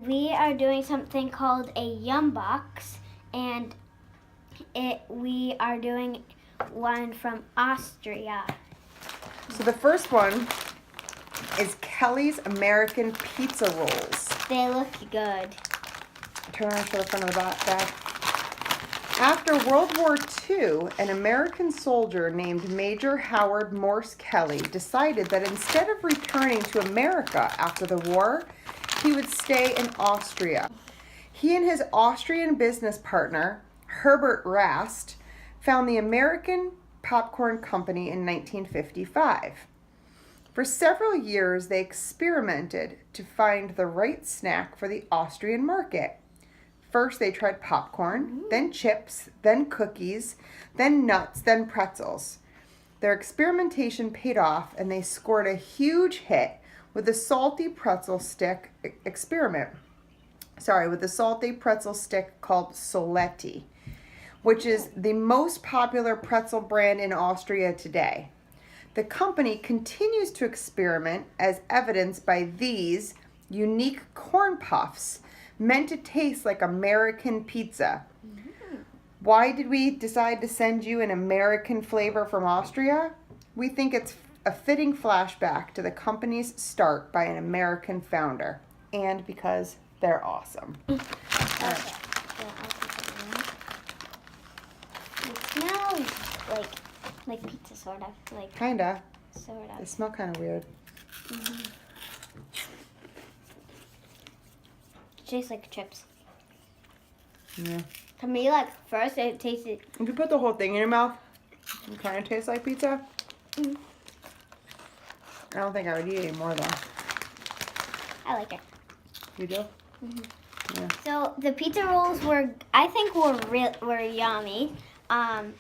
We are doing something called a Yum Box, and we are doing one from Austria. So the first one is Kelly's American Pizza Rolls. They look good. Turn around, show the front of the bag. After World War II, an American soldier named Major Howard Morse Kelly decided that instead of returning to America after the war, he would stay in Austria. He and his Austrian business partner, Herbert Rast, found the American Popcorn Company in 1955. For several years, they experimented to find the right snack for the Austrian market. First, they tried popcorn, then chips, then cookies, then nuts, then pretzels. Their experimentation paid off, and they scored a huge hit with the salty pretzel stick experiment. With the salty pretzel stick called Soletti, which is the most popular pretzel brand in Austria today. The company continues to experiment, as evidenced by these unique corn puffs meant to taste like American pizza. Why did we decide to send you an American flavor from Austria? We think it's a fitting flashback to the company's start by an American founder, and because they're awesome. Okay. It smells like pizza, sort of. Kinda. Sort They of. smell kind of weird. It tastes like chips. Yeah. To me, first it tasted. If you put the whole thing in your mouth, it kind of tastes like pizza. Mm. I don't think I would eat any more though. I like it. You do? Yeah. So the pizza rolls were yummy. I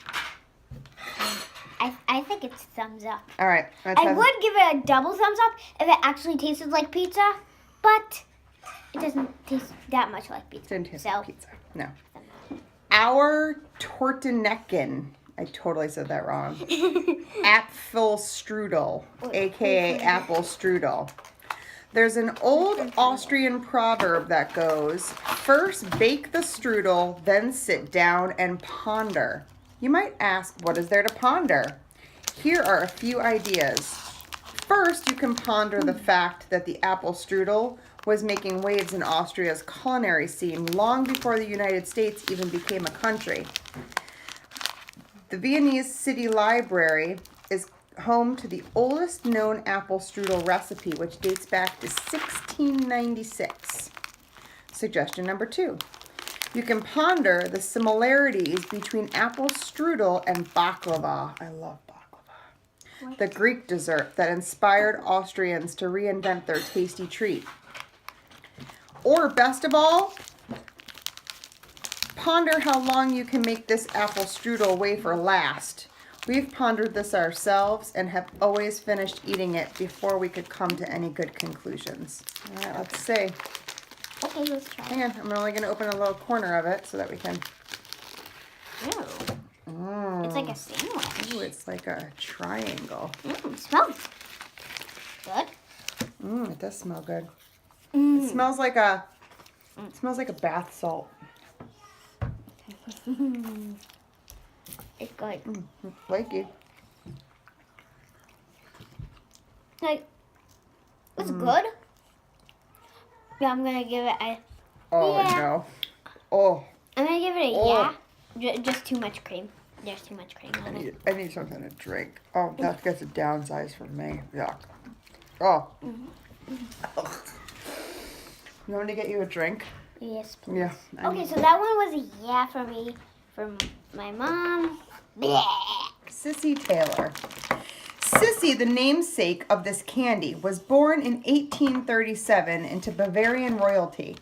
think it's thumbs up. All right. I would give it a double thumbs up if it actually tasted like pizza, but it doesn't taste that much like pizza. Didn't taste So- like pizza. No. Our Tortenecken. I totally said that wrong. Apfelstrudel, aka apple strudel. There's an old Austrian proverb that goes, first bake the strudel, then sit down and ponder. You might ask, what is there to ponder? Here are a few ideas. First, you can ponder the fact that the apple strudel was making waves in Austria's culinary scene long before the United States even became a country. The Viennese City Library is home to the oldest known apple strudel recipe, which dates back to 1696. Suggestion number 2. You can ponder the similarities between apple strudel and baklava. I love baklava. The Greek dessert that inspired Austrians to reinvent their tasty treat. Or best of all, ponder how long you can make this apple strudel wafer last. We've pondered this ourselves and have always finished eating it before we could come to any good conclusions. All right, let's see. Okay, let's try. Hang on, I'm only going to open a little corner of it so that we can... Ew. It's like a sandwich. Ooh, it's like a triangle. Smells good. It does smell good. It smells like a bath salt. It's good. Flaky. It's good. Yeah, I'm gonna give it a. Oh Yeah. no. Oh. I'm gonna give it a Oh. yeah. Just too much cream. There's too much cream on it. I need something to drink. Oh, that gets a downsize for me. Yuck. Oh. Ugh. You want me to get you a drink? Yes, please. Yeah. Okay, so that one was a yeah for me. From my mom. Blech. Sissy Taylor. Sissy, the namesake of this candy, was born in 1837 into Bavarian royalty.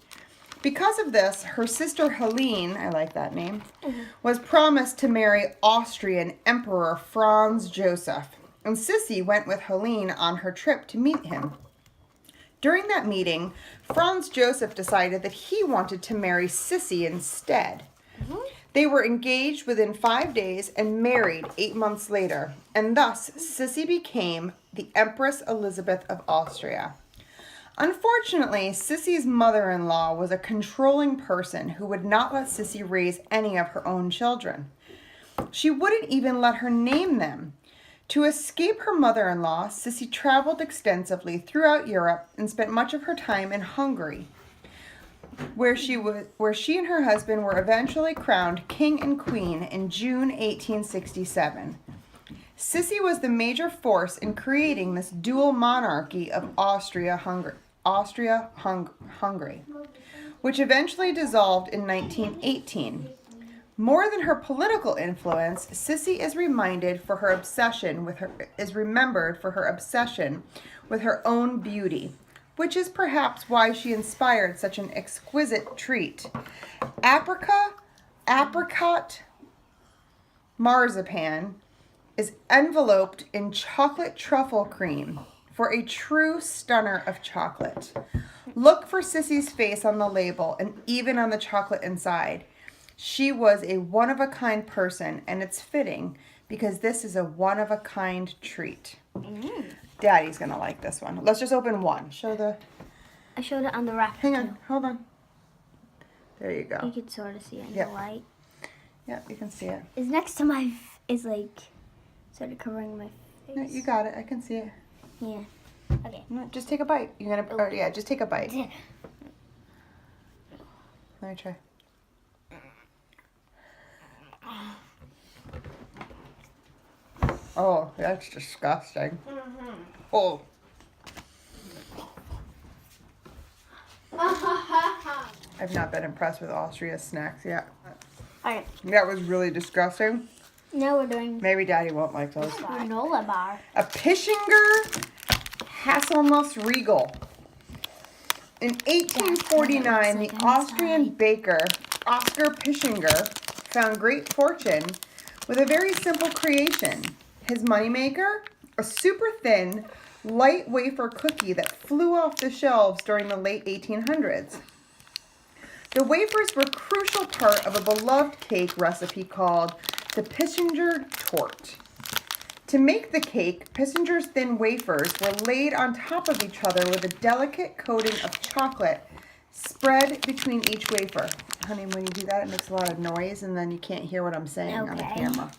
Because of this, her sister Helene, I like that name, was promised to marry Austrian Emperor Franz Joseph. And Sissy went with Helene on her trip to meet him. During that meeting, Franz Joseph decided that he wanted to marry Sissy instead. They were engaged within 5 days and married 8 months later, and thus Sissy became the Empress Elizabeth of Austria. Unfortunately, Sissy's mother-in-law was a controlling person who would not let Sissy raise any of her own children. She wouldn't even let her name them. To escape her mother-in-law, Sissy traveled extensively throughout Europe and spent much of her time in Hungary, where she and her husband were eventually crowned king and queen in June 1867. Sissy was the major force in creating this dual monarchy of Austria-Hungary, which eventually dissolved in 1918. More than her political influence, Sissy is remembered for her obsession with her own beauty, which is perhaps why she inspired such an exquisite treat. Apricot marzipan is enveloped in chocolate truffle cream for a true stunner of chocolate. Look for Sissy's face on the label and even on the chocolate inside. She was a one-of-a-kind person, and it's fitting because this is a one-of-a-kind treat. Daddy's going to like this one. Let's just open one. I showed it on the wrap. Hang on. Hold on. There you go. You can sort of see it in Yep. the light. Yeah, you can see it. It's next to my... It's like sort of covering my face. No, you got it. I can see it. Yeah. Okay. No, just take a bite. You're going to... Oh, yeah, just take a bite. Let me try. Oh, that's disgusting. Oh. I've not been impressed with Austria's snacks yet. Alright. That was really disgusting. Now we're doing Maybe Daddy won't like those. granola bar. A Pischinger Haselnuss Riegel. In 1849, the Austrian baker Oskar Pischinger found great fortune with a very simple creation. His moneymaker, a super thin, light wafer cookie that flew off the shelves during the late 1800s. The wafers were a crucial part of a beloved cake recipe called the Pischinger Torte. To make the cake, Pischinger's thin wafers were laid on top of each other with a delicate coating of chocolate spread between each wafer. Honey, when you do that, it makes a lot of noise, and then you can't hear what I'm saying on the camera.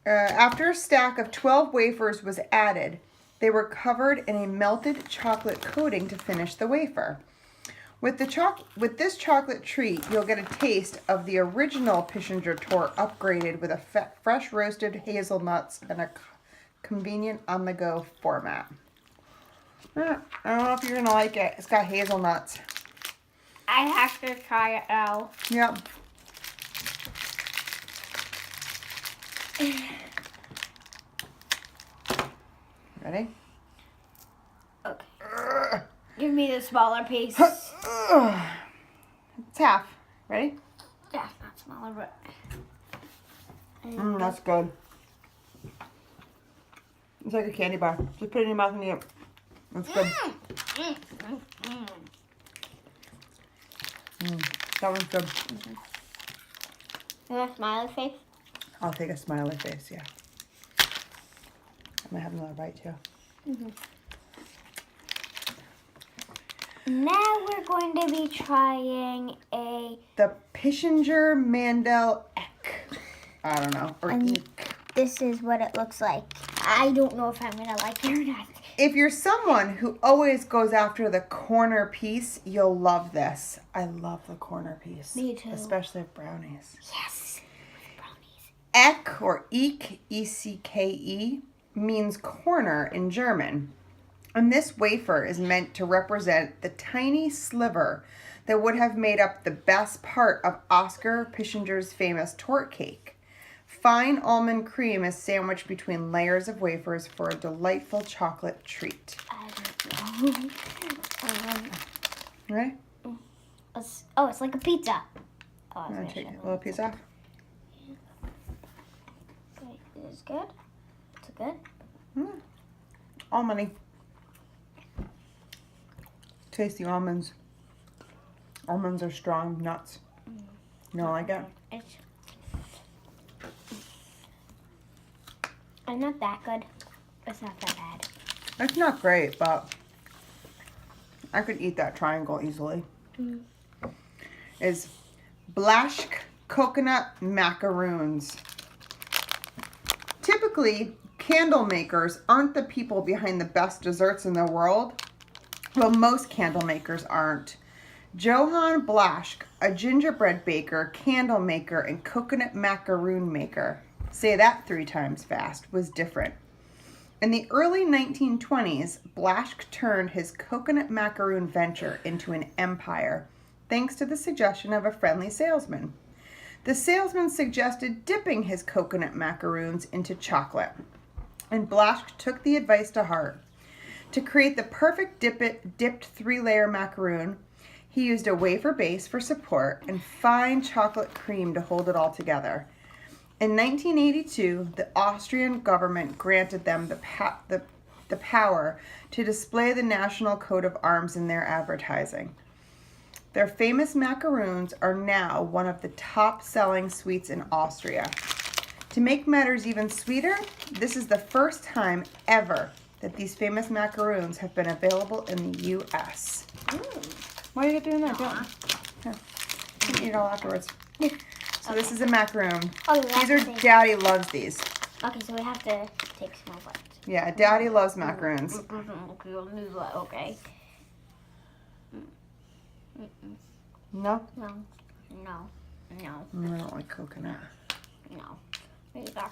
After a stack of 12 wafers was added, they were covered in a melted chocolate coating to finish the wafer. With this chocolate treat, you'll get a taste of the original Pischinger Torte upgraded with a fresh roasted hazelnuts and a convenient on-the-go format. I don't know if you're going to like it. It's got hazelnuts. I have to try it now. Yep. Ready? Okay. Give me the smaller piece. It's half. Ready? Yeah, not smaller, but... That's good. It's like a candy bar. Just put it in your mouth and eat it. That's good. That one's good. You want a smiley face? I'll take a smiley face, yeah. I'm going to have another bite, too. Now we're going to be trying The Pischinger Mandel Eck. I don't know. Or Eek. This is what it looks like. I don't know if I'm going to like it or not. If you're someone who always goes after the corner piece, you'll love this. I love the corner piece. Me too. Especially with brownies. Yes. Brownies. Eck, or Eek, E-C-K-E, means corner in German. And this wafer is meant to represent the tiny sliver that would have made up the best part of Oskar Pischinger's famous torte cake. Fine almond cream is sandwiched between layers of wafers for a delightful chocolate treat. I don't know. Ready? It's like a pizza. Oh, I'm going to take a little piece off. Okay, is this good? Is it good? Almondy. Taste the almonds. Almonds are strong nuts. You don't like it? It's not that good. It's not that bad. It's not great, but I could eat that triangle easily. Mm. Is Blaschk coconut macaroons. Typically, candle makers aren't the people behind the best desserts in the world. Well, most candle makers aren't. Johann Blaschk, a gingerbread baker, candle maker, and coconut macaroon maker, say that 3 times fast, was different. In the early 1920s, Blaschk turned his coconut macaroon venture into an empire, thanks to the suggestion of a friendly salesman. The salesman suggested dipping his coconut macaroons into chocolate, and Blaschk took the advice to heart. To create the perfect dipped 3-layer macaroon, he used a wafer base for support and fine chocolate cream to hold it all together. In 1982, the Austrian government granted them the power to display the national coat of arms in their advertising. Their famous macaroons are now one of the top-selling sweets in Austria. To make matters even sweeter, this is the first time ever that these famous macaroons have been available in the U.S. Why are you doing that? Don't. Here. You can eat it all afterwards. So this is a macaroon. Oh, These are, Daddy loves these. Okay, so we have to take small bites. Yeah, Daddy loves macaroons. Okay. No? No. No. No. I don't like coconut. No. There you go.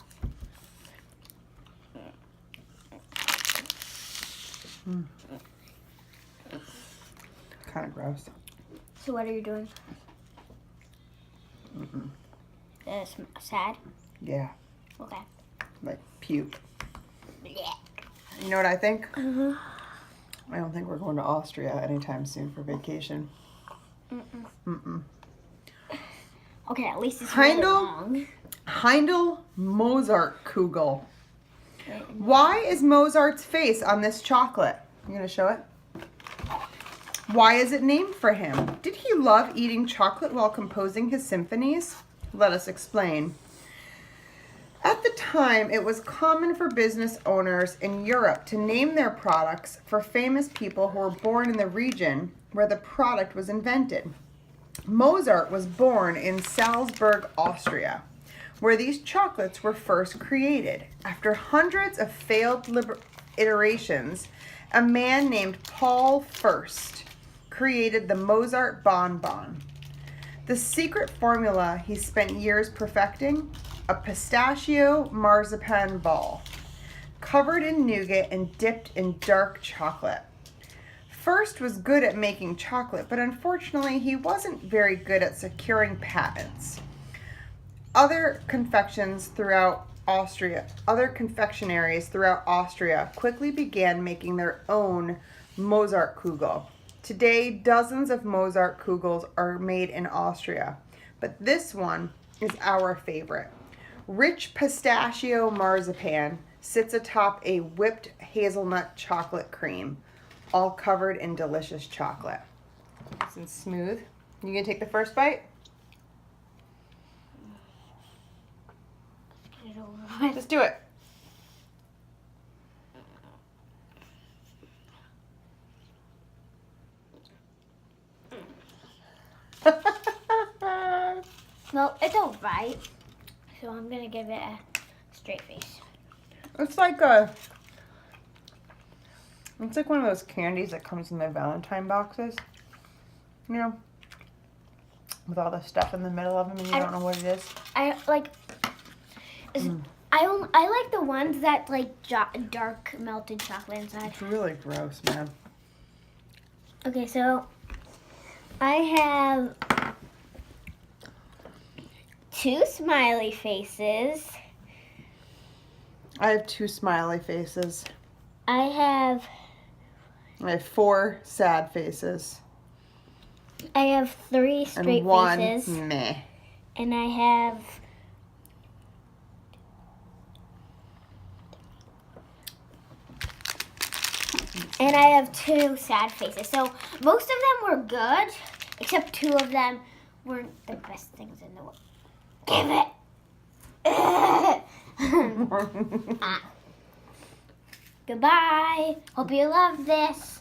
Kind of gross. So what are you doing? Sad? Yeah, Okay. like puke. Yeah. You know what I think? Mm-hmm. I don't think we're going to Austria anytime soon for vacation. Okay, at least it's really long. Heindel Mozart Kugel. Why is Mozart's face on this chocolate? You gonna show it? Why is it named for him? Did he love eating chocolate while composing his symphonies? Let us explain. At the time, it was common for business owners in Europe to name their products for famous people who were born in the region where the product was invented. Mozart was born in Salzburg, Austria, where these chocolates were first created. After hundreds of failed iterations, a man named Paul Fürst created the Mozart bonbon. The secret formula he spent years perfecting: a pistachio marzipan ball, covered in nougat and dipped in dark chocolate. Fürst was good at making chocolate, but unfortunately he wasn't very good at securing patents. Other confectionaries throughout Austria quickly began making their own Mozart Kugel. Today, dozens of Mozart Kugels are made in Austria, but this one is our favorite. Rich pistachio marzipan sits atop a whipped hazelnut chocolate cream, all covered in delicious chocolate. Nice and smooth. You gonna take the first bite? Just do it. Well, it's alright. So I'm gonna give it a straight face. It's like one of those candies that comes in the Valentine boxes. You know, with all the stuff in the middle of them and you don't know what it is. I like the ones that like dark melted chocolate inside. It's really gross, man. Okay, so I have 2 smiley faces. I have 2 smiley faces. I have 4 sad faces. I have 3 straight And 1 faces. meh. And I have And I have 2 sad faces. So most of them were good, except 2 of them weren't the best things in the world. Give it. Goodbye. Hope you love this.